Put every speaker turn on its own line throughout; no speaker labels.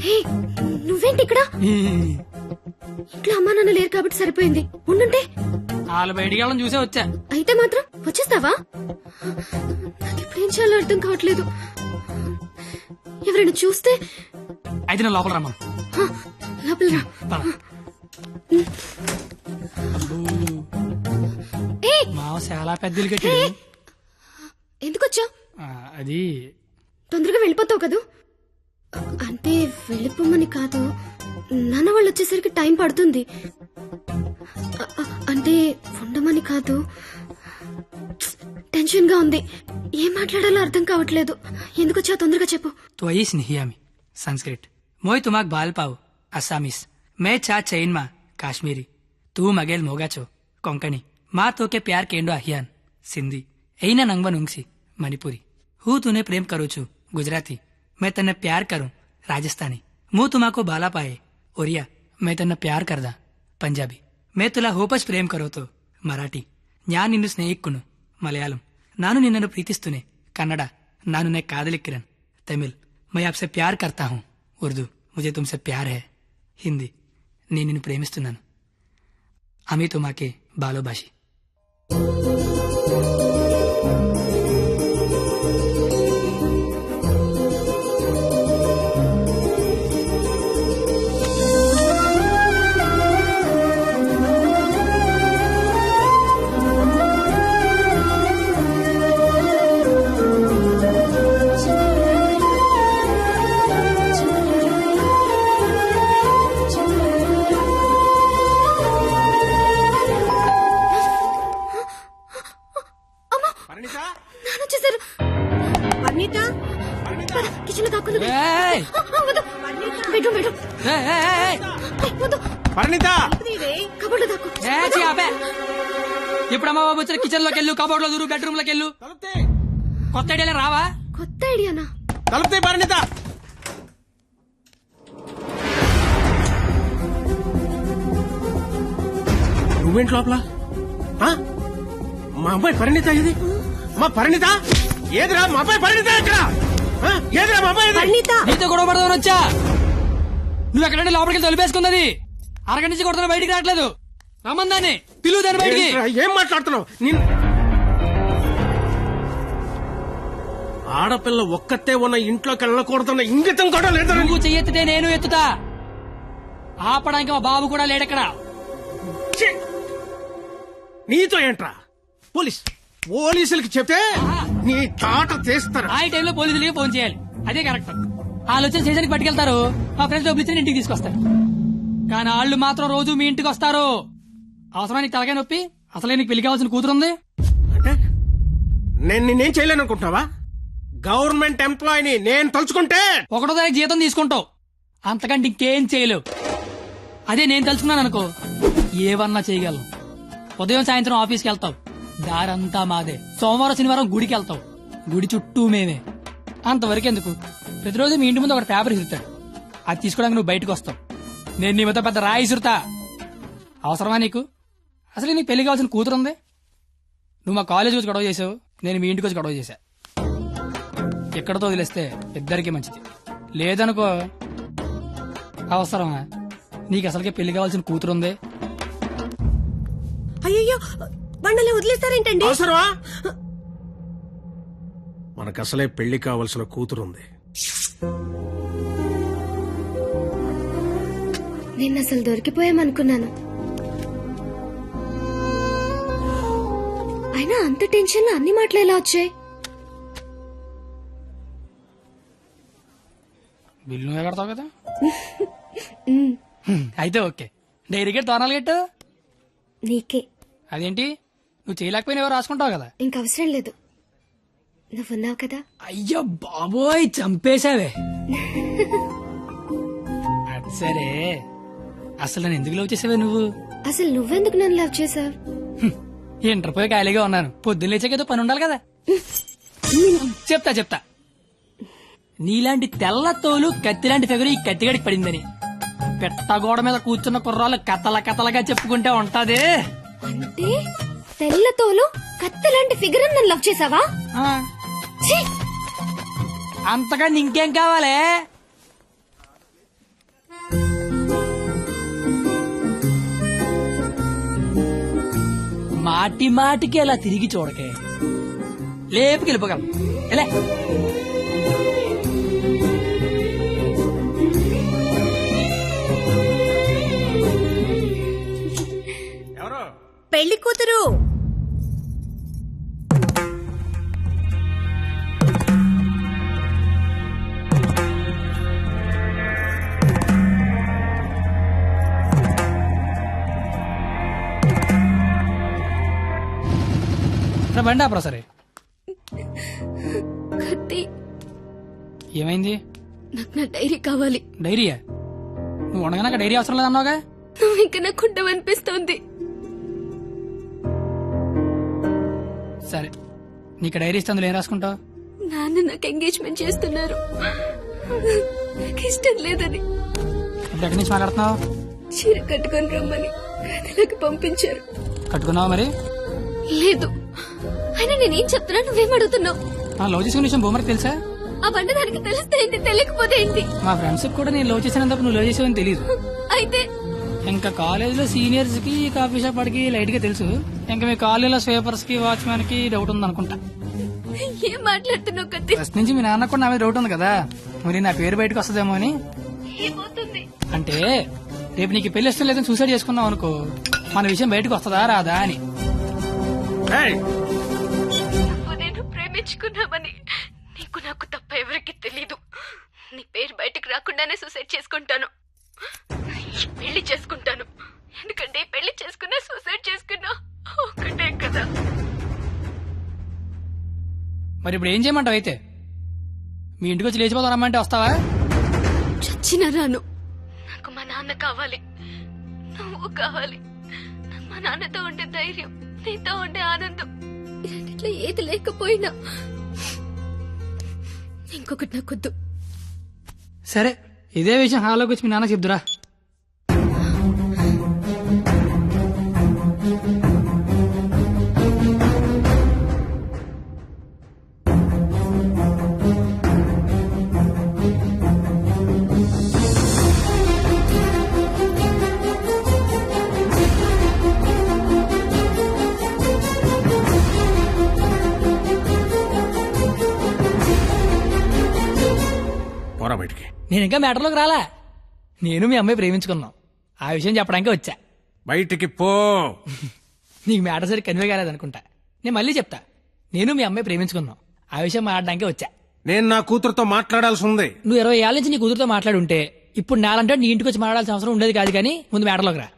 హే, నువ్వేంటి ఇక్కడ? ఇంట్లో అమ్మా నాన్న లేరు కాబట్టి సరిపోయింది. ఉండుంటే
వాళ్ళు బయటికి వెళ్ళడం చూసే వచ్చా.
అయితే మాత్రం వచ్చేస్తావా? నాకు ఇప్పుడేం చేయాలో అర్థం కావట్లేదు. ఎవరైనా చూస్తే?
అయితే నేను లోపల రమ్మను.
లోపల రా.
పద. మావ చాలా పెద్దలు కట్టాడు.
ఎందుకు వచ్చావు?
అది
తొందరగా వెళ్ళిపోతావు కదూ? అంటే వెళ్ళిపోమని కాదు, నాన్న వాళ్ళు వచ్చేసరికి టైం పడుతుంది. అంటే ఉండమని కాదు, టెన్షన్ గా ఉంది. ఏం మాట్లాడాలో అర్థం కావట్లేదు. ఎందుకు వచ్చావు? తొందరగా చెప్పు.
तो आई स्नेहियामी संस्कृत मोय तुमाक बाल पाव असामीस मैं चा चैन मा काश्मीरी तू मगेल मोगाचो कोंकणी माँ तो के प्यार केंडो अहियान सिंधी एना नंगवन उंगसी मणिपुरी हूँ तूने प्रेम करू छू गुजराती मैं तन्ने प्यार करूं राजस्थानी मुँह तुमाको बाला पाए ओरिया मैं तन्ने प्यार करदा पंजाबी मैं तुला होपच प्रेम करो तो मराठी न्यान निन्नु स्नेहिक्कुनु मलयालम नानु निन्ननु प्रीतिस्तुने कन्नड नानु ने कादलिक्किरन तमिल मैं आपसे प्यार करता हूँ उर्दू मुझे तुमसे प्यार है हिंदी నేను నిన్ను ప్రేమిస్తున్నాను అమీ తుమాకే బాలోబాషి
కిచెన్ లో దాక్కున్నది. Bedroom bedroom.
పరిణిత
కబోర్డ్ లో దాక్కు.
ఇప్పుడు అమ్మ బాబు వచ్చిన కిచెన్ లోకి వెళ్ళు, కబోర్డ్ లో దూరు, బెడ్రూమ్ లోకి వెళ్ళు. కొత్త ఐడియా రావా?
కొత్త ఐడియానా?
తలుపుతే పరిణిత. నువ్వేంటి లోపల? మా అమ్మాయి పరిణిత ఇది? మా పరిణిత ఏదిరా? మా అమ్మాయి పరిణిత ఎక్కడ? ఏదిరా మా అమ్మాయి?
పరిణిత
నీతో గొడవ పడదామని వచ్చా. నువ్వు ఎక్కడంటే లోపలికి తొలిపేసుకున్నది. అరగంట నుంచి కొడుతున్నా, బయటికి రావట్లేదు. రమ్మందాన్ని పిలువు దాన్ని బయటికి.
ఏం మాట్లాడుతున్నావు? ఆడపిల్ల ఒక్కతే ఉన్న ఇంట్లోకి వెళ్ళకూడదన్న ఇంగితం కూడా లేదు.
నువ్వు చెయ్యెత్తితే నేను ఎత్తుతా. ఆపడానికి మా బాబు కూడా లేడెక్కడ.
నీతో ఏంట్రా? పోలీసులకి చెప్తే నీ తాట తీస్తారు.
ఆ టైంలో పోలీసులకి ఫోన్ చేయాలి, అదే కరెక్ట్. వాళ్ళు వచ్చి స్టేషన్కి పట్టుకెళ్తారు, మా ఫ్రెండ్స్ డబ్బులు ఇచ్చి ఇంటికి తీసుకొస్తారు. కానీ వాళ్ళు మాత్రం రోజు మీ ఇంటికి వస్తారు. అవసరం నీకు తలకాయ నొప్పి? అసలే నీకు పెళ్లి కావాల్సిన కూతురుంది.
అంటే నేను నిన్నేం చేయలేను అనుకుంటున్నావా? గవర్నమెంట్ ఎంప్లాయీని నేను తలుచుకుంటే
1వ తారీఖు జీతం తీసుకుంటావు, అంతకంటే ఇంకేం చేయలేవు. అదే నేను తలుచుకున్నాను అనుకో, ఏవన్నా చేయగలను. ఉదయం సాయంత్రం ఆఫీస్కి వెళ్తావు, దారంతా మాదే. సోమవారం శనివారం గుడికి వెళ్తావు, గుడి చుట్టూ మేమే. అంతవరకు ఎందుకు, ప్రతిరోజు మీ ఇంటి ముందు ఒక పేపర్ ఇసురుతాడు, అది తీసుకోవడానికి నువ్వు బయటకు వస్తావు. నేను నీ మీద పెద్ద రాయి ఇసురుతా. అవసరమా నీకు? అసలు నీకు పెళ్లి కావాల్సిన కూతురుంది. నువ్వు మా కాలేజ్ వచ్చి గొడవ చేసావు, నేను మీ ఇంటికి వచ్చి గొడవ చేశా. ఎక్కడతో వదిలేస్తే ఇద్దరికి మంచిది. లేదనుకో, అవసరమా? నీకు అసలుకే పెళ్లి కావాల్సిన కూతురుంది.
అయ్యో బండలే వదిలేస్తారేంటండి?
అవసరమా? మనకు అసలే పెళ్లి కావలసిన కూతురుంది.
నేను అసలు దొరికిపోయామనుకున్నాను. అయినా అంత టెన్షన్ లో అన్ని మాటలు ఎలా వచ్చాయి?
బిల్లు నువ్వే కడతావు కదా. అయితే ఓకే, డైరీ గెట్ తోనాలు గెట్టు.
నీకే.
అదేంటి, నువ్వు చేయలేకపోయినా ఎవరు రాసుకుంటావు కదా.
ఇంకవసరం లేదు, నువ్వున్నావు కదా.
అయ్యో బాబోయ్, చంపేశావే. అది సరే, అసలు నన్ను ఎందుకు లవ్ చేసావే నువ్వు?
అసలు నువ్వెందుకు నన్ను లవ్ చేసావు?
ఇంటర్ పోయి ఖాళీగా ఉన్నాను, పొద్దున్న లేచాకేదో పని ఉండాలి కదా. చెప్తా. నీలాంటి తెల్ల తోలు కత్తిలాంటి ఫిగర్ ఈ కత్తిగడికి పడిందని పెట్టగోడ మీద కూర్చున్న కుర్రాళ్ళు కథలగా చెప్పుకుంటే ఉంటది.
అంటే తెల్లతోలు కత్తిలాంటి ఫిగర్ నన్ను లవ్ చేసావా?
అంతగా ఇంకేం కావాలే? మాటి మాటికి అలా తిరిగి చూడకే, లేపుకి వెళ్ళిపోగలం. ఎలా
ఎవరు?
పెళ్లి కూతురు.
బండి ఆపరా సరే.
కత్తి,
ఏమైంది?
నాకు నా డైరీ కావాలి.
డైరీయా? నువ్వు ఉండగా నాకు డైరీ అవసరం లేదన్నావుగా.
నువ్వు ఇంకా నాకు ఉండవనిపిస్తోంది.
సరే, నీకు డైరీ ఇస్తే అందులో ఏం రాసుకుంటావు?
నాన్న నాకు ఎంగేజ్మెంట్ చేస్తున్నారు, నాకు ఇష్టం లేదని.
ఇప్పుడు ఎక్కడి నుంచి మాట్లాడుతున్నావు?
చీర కట్టుకొని రమ్మని గదిలోకి పంపించారు.
కట్టుకున్నావా మరి?
లేదు. అయినా నేనేం చెప్తున్నా, నువ్వేం అడుగుతున్నావు?
లవ్ చేసుకునే విషయం బొమ్మకి తెలుసా?
ఆ బండ దానికి తెలిస్తే ఏంటి, తెలియకపోతే ఏంటి?
మా ఫ్రెండ్స్ కూడా నేను లవ్ చేసినందుకు నువ్వు లవ్ చేసావని తెలియదు.
అయితే
ఇంకా కాలేజ్ లో సీనియర్స్ కి కాఫీ షాప్ వాడికి లైట్ గా తెలుసు. ఇంకా మీ కాలేజీలో స్వీపర్స్ కి వాచ్మెన్ కి డౌట్ ఉంది అనుకుంటా.
ఏం మాట్లాడుతున్నావు కత్తి?
ఫస్ట్ నుంచి మీ నాన్న కూడా నా మీద డౌట్ ఉంది కదా, మరి నా పేరు బయటకు వస్తుందేమో అని.
ఏమవుతుంది?
అంటే రేపు నీకు పెళ్లి ఇష్టం లేదని సూసైడ్ చేసుకున్నావు అనుకో, మన విషయం బయటకు వస్తుందా రాదా అని.
ఏయ్,
నువ్వు నేను ప్రేమించుకున్నామని నీకు నాకు తప్ప ఎవరికి తెలీదు. నీ పేరు బయటకు రాకుండానే సూసైడ్ చేసుకుంటాను, పెళ్లి చేసుకుంటాను. ఎందుకంటే పెళ్లి చేసుకున్నా సూసైడ్ చేసుకున్నా ఒకటే కదా.
మరి ఇప్పుడు ఏం చేయమంటావు? అయితే మీ ఇంటికి వచ్చి లేచిపోతాం రమ్మంటే వస్తావా?
చచ్చినా రాను. నాకు మా నాన్న కావాలి, నువ్వు కావాలి. నాకు మా నాన్నతో ఉండే ధైర్యం, నీతో ఉండే ఆనందం, ఇట్లా ఏది లేకపోయినా ఇంకొకటి నాకొద్దు.
సరే, ఇదే విషయం హాల్లోకి వచ్చి మీ నాన్న చెప్దురా.
పోరా బయటికి.
నేను ఇంకా మ్యాటర్లోకి రాలా. నేను మీ అమ్మాయి ప్రేమించుకున్నాం, ఆ విషయం చెప్పడానికి వచ్చా.
బయటికి పో.
నీకు మ్యాటర్ సరి కన్వే కాలేదనుకుంటా. నేను మళ్ళీ చెప్తా, నేను మీ అమ్మాయి ప్రేమించుకున్నాం, ఆ విషయం మాట్లాడడానికి వచ్చా.
నేను నా కూతురుతో మాట్లాడాల్సి ఉంది.
నువ్వు 20 ఏళ్ల నుంచి నీ కూతురుతో మాట్లాడి ఉంటే ఇప్పుడు నాలంటే నీ ఇంటికి వచ్చి మాట్లాడాల్సిన అవసరం ఉండేది కాదు. కానీ ముందు మ్యాటర్లోకి రా.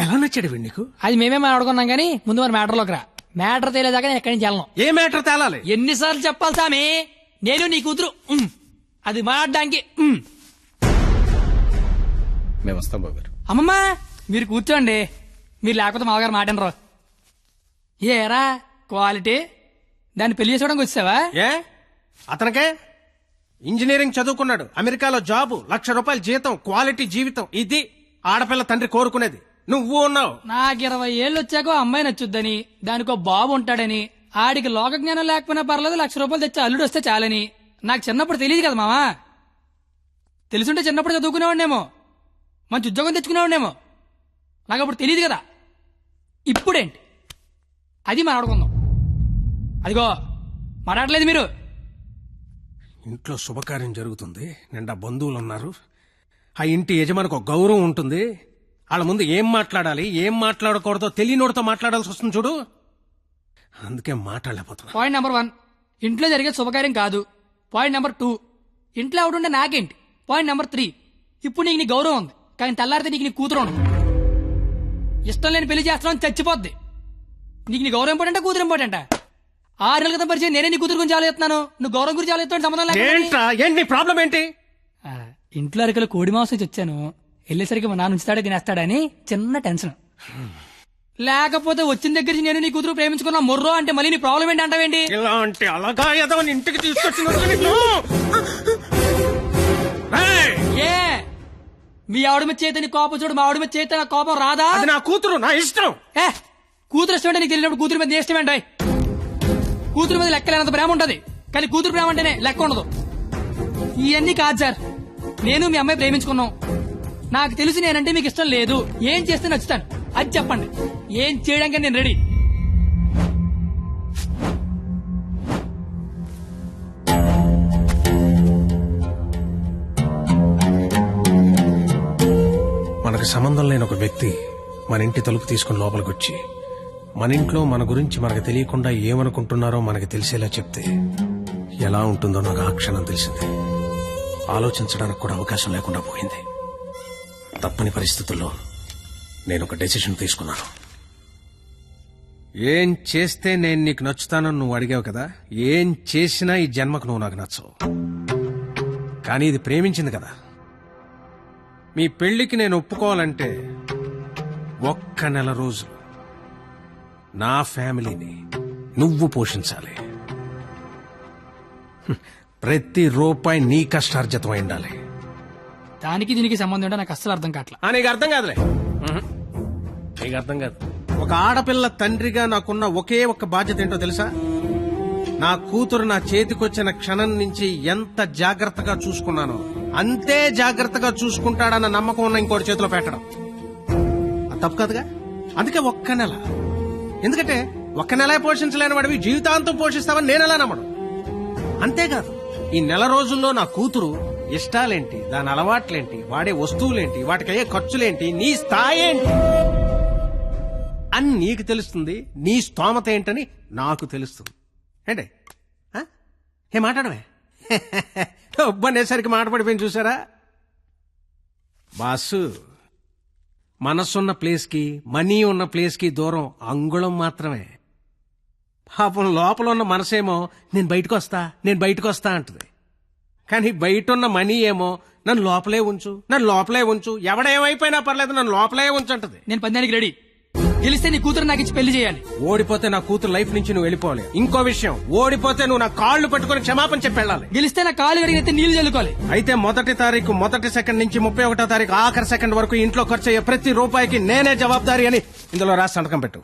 ఎలా నచ్చాడు వీడు నీకు?
అది మేమే మాట్లాడుకున్నాం, కానీ ముందు మన మ్యాటర్లోకి రా. మ్యాటర్ తేలేదాకా నేను ఎక్కడి నుంచి వెళ్ళను.
ఏ మ్యాటర్ తేలాలి?
ఎన్నిసార్లు చెప్పాలి సామి, నేను నీ కూతురు అది మాట్లాడడానికి.
మేము వస్తాం బాబు గారు.
అమ్మమ్మ మీరు కూర్చోండి, మీరు లేకపోతే మామగారు మాటనరు. ఏరా క్వాలిటీ, దాన్ని పెళ్లి చేసుకోవడానికి వచ్చావా?
ఏ అతనికే ఇంజనీరింగ్ చదువుకున్నాడు, అమెరికాలో జాబు, ₹1,00,000 జీతం, క్వాలిటీ జీవితం. ఇది ఆడపిల్ల తండ్రి కోరుకునేది. నువ్వు ఉన్నావు.
నాకు 20 ఏళ్ళు వచ్చాకో అమ్మాయి నచ్చుద్దని, దానికో బాబు ఉంటాడని, ఆడికి లోక జ్ఞానం లేకపోయినా పర్లేదు ₹1,00,000 తెచ్చి అల్లుడు వస్తే చాలని నాకు చిన్నప్పుడు తెలియదు కదా మావా. తెలుసుంటే చిన్నప్పుడు చదువుకునేవాడినేమో, మంచి ఉద్యోగం తెచ్చుకునేవాడినేమో. నాకు అప్పుడు తెలియదు కదా. ఇప్పుడేంటి అది మాట్లాడుకుందాం. అదిగో మాట్లాడలేదు మీరు.
ఇంట్లో శుభకార్యం జరుగుతుంది, నిండా బంధువులు ఉన్నారు. ఆ ఇంటి యజమానికి ఒక గౌరవం ఉంటుంది. వాళ్ళ ముందు ఏం మాట్లాడాలి ఏం మాట్లాడకూడదో తెలియనోడితో మాట్లాడాల్సి వస్తుంది చూడు. అందుకే మాట్లాడలేకపోతున్నా.
పాయింట్ నెంబర్ 1, ఇంట్లో జరిగే శుభకార్యం కాదు. పాయింట్ నెంబర్ 2, ఇంట్లో ఎవడుండే నాకేంటి. పాయింట్ నెంబర్ 3, ఇప్పుడు నీకు నీ గౌరవం ఉంది, కానీ తెల్లారితే నీకు నీ కూతురు ఉండదు. ఇష్టం లేని పెళ్లి చేస్తున్నావు, చచ్చిపోద్ది. నీకు నీ గౌరవం ఇంపార్టెంటా కూతురు ఇంపార్టెంటా? 6 నెలల క్రితం పరిచయం నేనే నీ కూతురు గురించి ఆలోచిస్తున్నాను, నువ్వు గౌరవం గురించి ఆలోచిస్తాను. సంబంధం
ఏంట్రా, ఏంటి నీ ప్రాబ్లం ఏంటి?
ఇంట్లో అరకలు కోడి మాంసం ఇచ్చి వచ్చాను, వెళ్ళేసరికి మా నాన్న ఉంచుతాడే తినేస్తాడని చిన్న టెన్షన్. లేకపోతే వచ్చిన దగ్గర నుంచి నేను నీ కూతురు ప్రేమించుకున్నా మొర్రో అంటే మళ్ళీ నీ ప్రాబ్లం ఏంటి అంటావేంటి?
ఇలాంటి అలాగా ఏదో ఇంటికి తీసుకొచ్చిన
ఏ మీ ఆవిడ మీద చేత నీ కోపం చూడు, మా ఆవిడ మీద చేత నా కోపం రాదా?
అది నా కూతురు, నా ఇష్టం.
ఏ కూతురు ఇష్టం అంటే నీకు తెలియనప్పుడు కూతురు మీద ఇష్టం ఏంటి? కూతురు మీద లెక్కలేనంత ప్రేమ ఉంటది, కానీ కూతురు ప్రేమ అంటేనే లెక్క ఉండదు. ఇవన్నీ కాదు సార్, నేను మీ అమ్మాయి ప్రేమించుకున్నాం. నాకు తెలిసి నేనంటే మీకు ఇష్టం లేదు. ఏం చేస్తే నచ్చుతాను అది చెప్పండి, ఏం చేయడానికి నేను రెడీ.
మనకి సంబంధం లేని ఒక వ్యక్తి మన ఇంటి తలుపు తీసుకుని లోపలికి వచ్చి మన ఇంట్లో మన గురించి మనకు తెలియకుండా ఏమనుకుంటున్నారో మనకి తెలిసేలా చెప్తే ఎలా ఉంటుందో నాకు ఆ క్షణం తెలిసింది. ఆలోచించడానికి కూడా అవకాశం లేకుండా పోయింది. తప్పని పరిస్థితుల్లో నేను ఒక డెసిషన్ తీసుకున్నాను. ఏం చేస్తే నేను నీకు నచ్చుతానని నువ్వు అడిగావు కదా, ఏం చేసినా ఈ జన్మకు నువ్వు నాకు నచ్చవు. కానీ ఇది ప్రేమించింది కదా. మీ పెళ్లికి నేను ఒప్పుకోవాలంటే ఒక్క నెల రోజులు నా ఫ్యామిలీని నువ్వు పోషించాలి. ప్రతి రూపాయి నీ కష్టార్జితం అయి ఉండాలి.
దానికి దీనికి సంబంధం ఏంటో నాకు అస్సలు అర్థం కావట్లా.
నీకు అర్థం కాదులే. నీకు అర్థం కాదు. ఒక ఆడపిల్ల తండ్రిగా నాకున్న ఒకే ఒక్క బాధ్యత ఏంటో తెలుసా? నా కూతురు నా చేతికొచ్చిన క్షణం నుంచి ఎంత జాగ్రత్తగా చూసుకున్నానో అంతే జాగ్రత్తగా చూసుకుంటాడన్న నమ్మకం ఉన్న ఇంకోటి చేతిలో పెట్టడం. అది తప్పు కాదుగా. అందుకే ఒక్క నెల. ఎందుకంటే ఒక్క నెల పోషించలేని వాడివి జీవితాంతం పోషిస్తావని నేనెలా నమ్మను. అంతేకాదు, ఈ నెల రోజుల్లో నా కూతురు ఇష్టాలేంటి, దాని అలవాట్లేంటి, వాడే వస్తువులేంటి, వాటికయ్యే ఖర్చులేంటి, నీ స్థాయి ఏంటి అని నీకు తెలుస్తుంది. నీ స్తోమత ఏంటని నాకు తెలుస్తుంది. ఏంటే ఏ మాట్లాడమే ఒబ్బనేసరికి మాటపడిపోయింది చూసారా? బాసు, మనసున్న ప్లేస్కి మనీ ఉన్న ప్లేస్కి దూరం అంగుళం మాత్రమే. పాపం లోపల ఉన్న మనసేమో నేను బయటకు వస్తా అంటది. కానీ బయట ఉన్న మనీ ఏమో నన్ను లోపలే ఉంచు, ఎవడేమైపోయినా పర్లేదు నన్ను లోపలే ఉంచంటది.
నేను పందానికి రెడీ. గెలిస్తే నీ కూతురు నాకు ఇచ్చి పెళ్లి చేయాలి.
ఓడిపోతే నా కూతురు లైఫ్ నుంచి నువ్వు వెళ్ళిపోవాలి. ఇంకో విషయం, ఓడిపోతే నువ్వు నా కాళ్ళు పట్టుకుని క్షమాపణ చెప్పి వెళ్ళాలి.
గెలిస్తే నా కాళ్ళు కడిగితే నీళ్లు చల్లుకోవాలి.
అయితే 1వ తారీఖు 1వ సెకండ్ నుంచి 31వ తారీఖు ఆఖరి సెకండ్ వరకు ఇంట్లో ఖర్చు అయ్యే ప్రతి రూపాయికి నేనే జవాబారి అని ఇందులో రాసి సంతకం పెట్టు.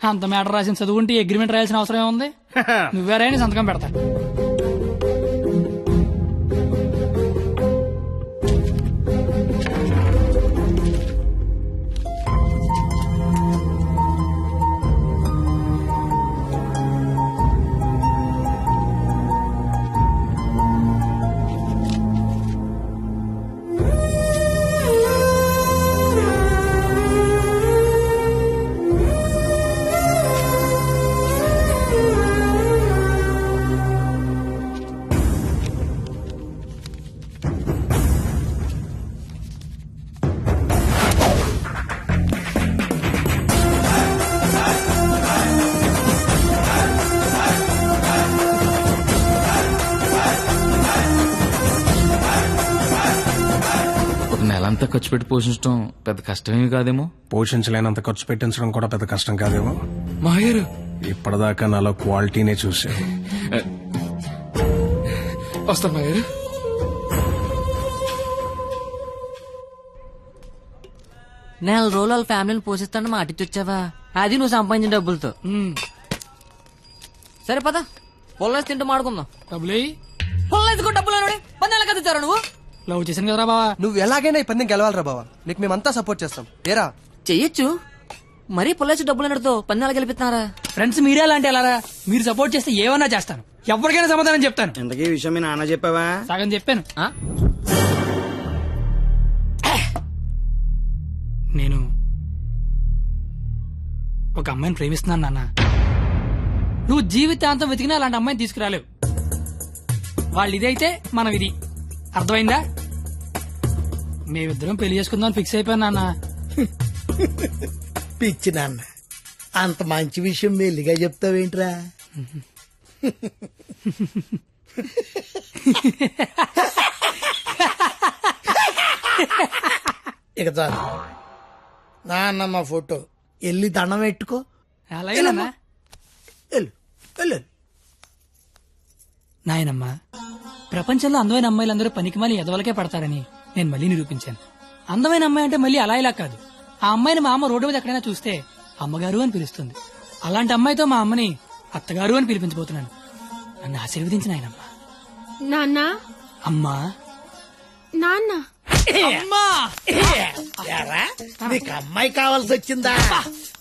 అంత మ్యాటర్ రాసిన చదువుకుంటే అగ్రిమెంట్ రాయాల్సిన అవసరం ఏముంది? నువ్వేరైనా సంతకం పెడతా.
అంతా ఖర్చు పెట్టి పోషించడం పెద్ద కష్టమేమి కాదేమో.
పోషించలేనంత ఖర్చు పెట్టించడం కూడా పెద్ద కష్టం కాదేమో.
మాయర్
ఇప్పటిదాకా నాలో క్వాలిటీనే చూసే.
వస్తా మాయర్.
నెల రోజులు వాళ్ళ ఫ్యామిలీని పోషిస్తాను మాటిచ్చొచ్చావా? అది నువ్వు సంపాదించిన డబ్బులతో. సరే పద, పొల్లేసి తింటూ మాడుకుందాం.
డబ్బులు
పొల్లేసుకో డబ్బులు పన్నెల కదా ఇచ్చారా నువ్వు?
లవ్ చేశాను కదరా బావా.
నువ్వు ఎలాగైనా ఈ పందెం గెలవాలరా బావా. నీకు మేమంతా సపోర్ట్ చేస్తాం. ఏరా
చెయ్యొచ్చు. మరీ పొల్లేసి డబ్బులు అన్నతో పన్నెల గెలిపిస్తున్నారా?
ఫ్రెండ్స్ మీరే అలాంటి ఎలా? మీరు సపోర్ట్ చేస్తే ఏమన్నా చేస్తాను, ఎవరికైనా సమాధానం చెప్తాను.
ఇంతకీ ఈ విషయం మీ నాన్న చెప్పావా?
సగం చెప్పాను. నేను ఒక అమ్మాయిని ప్రేమిస్తున్నాను నాన్న. నువ్వు జీవితాంతం వెతికినా అలాంటి అమ్మాయిని తీసుకురాలేవు. వాళ్ళు ఇదైతే మనం ఇది. అర్థమైందా? మేమిద్దరం పెళ్లి చేసుకుందాం ఫిక్స్ అయిపోయాను నాన్న.
పిచ్చి నాన్న, అంత మంచి విషయం మెల్లిగా చెప్తావేంట్రా? ఇక చాలు. నాన్నమ్మ ఫోటో వెళ్ళి దండం పెట్టుకో.
అలాగే నాన్న.
వెళ్ళు వెళ్ళు.
నాయనమ్మా, ప్రపంచంలో అందమైన అమ్మాయిలందరూ పనికిమాలి ఎదవలకే పడతారని నేను మళ్ళీ నిరూపించాను. అందమైన అమ్మాయి అంటే మళ్ళీ అలా ఇలా కాదు. ఆ అమ్మాయిని మా అమ్మ రోడ్డు మీద ఎక్కడైనా చూస్తే అమ్మగారు అని పిలుస్తుంది. అలాంటి అమ్మాయితో మా అమ్మని అత్తగారు అని పిలిపించబోతున్నాను. నన్ను ఆశీర్వదించిన ఆయనమ్మా.
నాన్న,
అమ్మా,
నాన్న,
అమ్మా, నీకు అమ్మాయి కావాల్సి వచ్చిందా?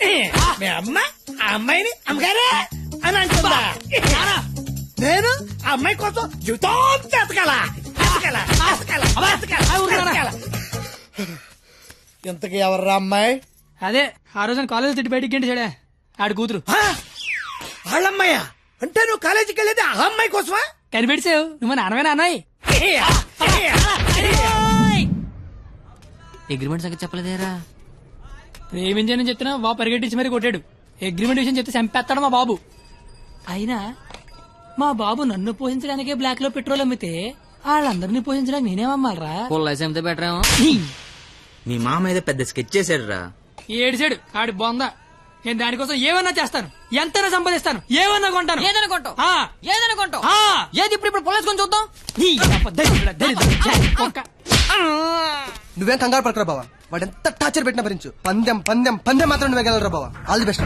మీ అమ్మ ఆ అమ్మాయిని అమ్మగారే అని అంటుందా? నేను ఆ అమ్మాయి కోసం జీవితం ఎతకాల ఇంతకీ ఎవర్రా అమ్మాయి?
అదే ఆ రోజున కాలేజ్ తిట్టి బయటికి గంట చెడే ఆడి కూతురు.
వాళ్ళమ్మాయా? అంటే నువ్వు కాలేజీకి వెళ్ళేది ఆ అమ్మాయి కోసమా?
కనిపెడిసావు నువ్వు మా నాన్నమే నాన్నయ్య.
అగ్రిమెంట్ సంగతి చెప్పలేదేరా?
ప్రేమించానని చెప్తున్నా బాబు పరిగెట్టించి మరీ కొట్టాడు. అగ్రిమెంట్ విషయం చెప్తే చంపేస్తాడు మా బాబు. అయినా మా బాబు నన్ను పోషించడానికే బ్లాక్ లో పెట్రోల్ అమ్మితే వాళ్ళందరినీ పోషించడానికి నేనేమమ్మాలరా?
పొల్లైసి అమ్మితే బెటర్ ఏమో.
మీ మామ ఏదో పెద్ద స్కెచ్ చేశాడు రా.
ఏడిసాడు ఆడి బొందా. నేను దానికోసం ఏమన్నా చేస్తాను, ఎంతైనా సంపాదిస్తాను, ఏమన్నా కొంటాను.
ఏదైనా కొంటావు?
ఆ.
ఏదైనా కొంటావు?
ఆ.
ఏది ఇప్పుడు పొల్లేసుకొని చూద్దాం.
నీ అబ్బ దరిద్రుడా, దరిద్రుడా, జాతి కుక్క.
నువ్వేం కంగారు పడకరా బావా. వాడు ఎంత టార్చర్ పెట్టినా భరించు. పందెం పందెం పందెం మాత్రం నువ్వే గెలవరా బావా. All the best.